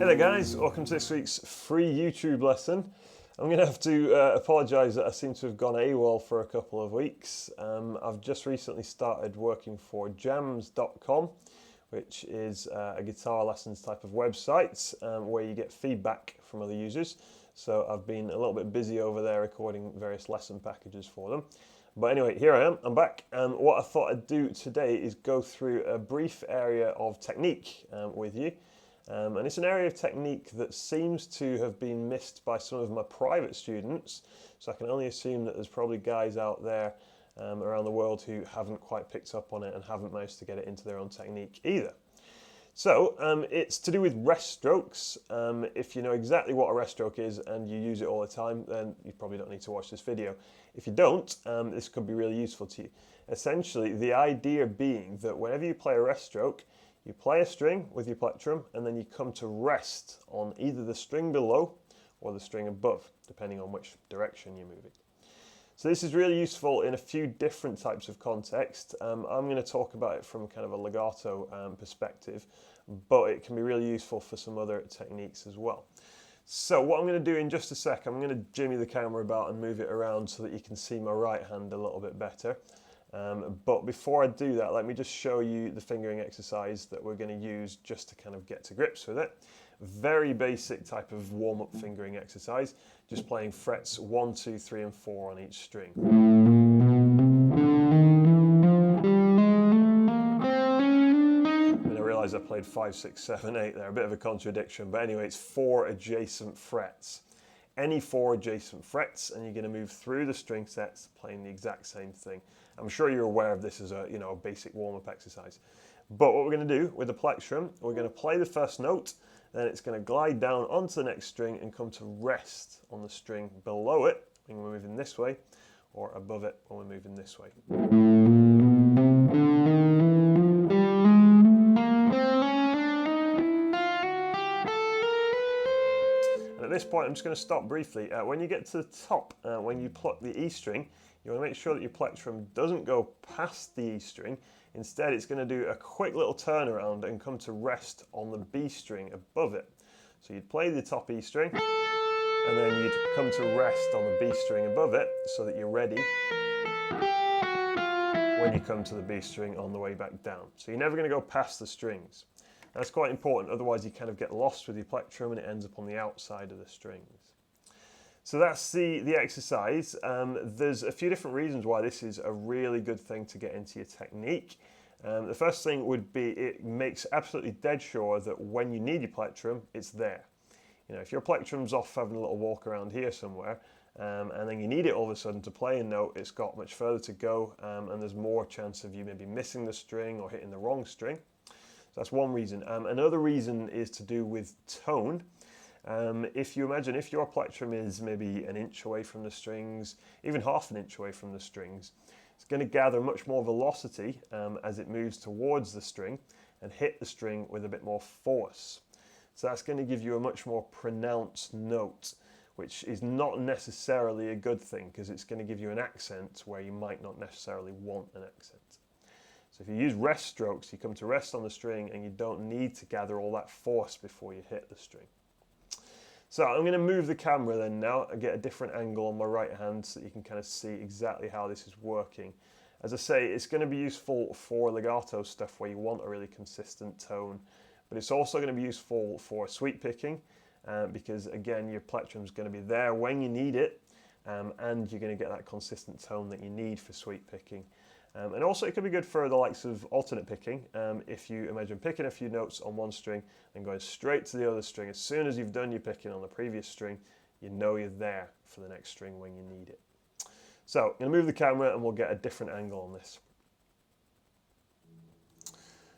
Hey there guys, welcome to this week's free YouTube lesson. I'm going to have to apologise that I seem to have gone AWOL for a couple of weeks. I've just recently started working for jams.com, which is a guitar lessons type of website where you get feedback from other users. So I've been a little bit busy over there recording various lesson packages for them. But anyway, here I am, I'm back, and what I thought I'd do today is go through a brief area of technique with you. And it's an area of technique that seems to have been missed by some of my private students, so I can only assume that there's probably guys out there around the world who haven't quite picked up on it and haven't managed to get it into their own technique either. So it's to do with rest strokes. If you know exactly what a rest stroke is and you use it all the time, then you probably don't need to watch this video. If you don't, this could be really useful to you. Essentially, the idea being that whenever you play a rest stroke, you play a string with your plectrum and then you come to rest on either the string below or the string above, depending on which direction you're moving. So this is really useful in a few different types of context. I'm going to talk about it from kind of a legato perspective, but it can be really useful for some other techniques as well. So what I'm going to do in just a sec, I'm going to jimmy the camera about and move it around so that you can see my right hand a little bit better. But before I do that, let me just show you the fingering exercise that we're going to use just to kind of get to grips with it. Very basic type of warm-up fingering exercise, just playing frets 1, 2, 3 and 4 on each string. And I realise I played 5, 6, 7, 8 there, a bit of a contradiction, but anyway, it's 4 adjacent frets. Any 4 adjacent frets, and you're going to move through the string sets playing the exact same thing. I'm sure you're aware of this as a basic warm-up exercise. But what we're going to do with the plectrum, we're going to play the first note, then it's going to glide down onto the next string and come to rest on the string below it when we're moving this way, or above it when we're moving this way. And at this point, I'm just going to stop briefly. When you get to the top, when you pluck the E string, you want to make sure that your plectrum doesn't go past the E string. Instead, it's going to do a quick little turnaround and come to rest on the B string above it. So you'd play the top E string, and then you'd come to rest on the B string above it so that you're ready when you come to the B string on the way back down. So you're never going to go past the strings. That's quite important, otherwise you kind of get lost with your plectrum and it ends up on the outside of the strings. So that's the exercise. There's a few different reasons why this is a really good thing to get into your technique. The first thing would be it makes absolutely dead sure that when you need your plectrum, it's there. You know, if your plectrum's off having a little walk around here somewhere, and then you need it all of a sudden to play a note, it's got much further to go, and there's more chance of you maybe missing the string or hitting the wrong string. So that's one reason. Another reason is to do with tone. If you imagine if your plectrum is maybe an inch away from the strings, even half an inch away from the strings, it's going to gather much more velocity as it moves towards the string and hit the string with a bit more force. So that's going to give you a much more pronounced note, which is not necessarily a good thing because it's going to give you an accent where you might not necessarily want an accent. So if you use rest strokes, you come to rest on the string and you don't need to gather all that force before you hit the string. So I'm going to move the camera then now and get a different angle on my right hand so that you can kind of see exactly how this is working. As I say, it's going to be useful for legato stuff where you want a really consistent tone, but it's also going to be useful for sweep picking because again, your plectrum is going to be there when you need it and you're going to get that consistent tone that you need for sweep picking. And also it could be good for the likes of alternate picking. If you imagine picking a few notes on one string and going straight to the other string, as soon as you've done your picking on the previous string, you know you're there for the next string when you need it. So I'm going to move the camera and we'll get a different angle on this.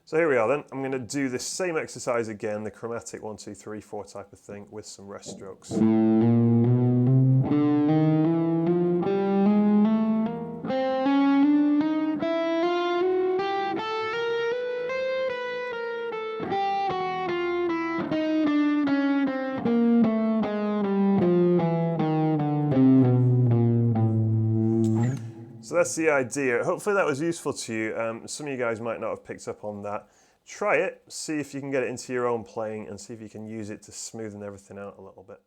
So here we are then. I'm going to do this same exercise again, the chromatic 1, 2, 3, 4 type of thing with some rest strokes. So that's the idea. Hopefully that was useful to you. Some of you guys might not have picked up on that. Try it, see if you can get it into your own playing and see if you can use it to smoothen everything out a little bit.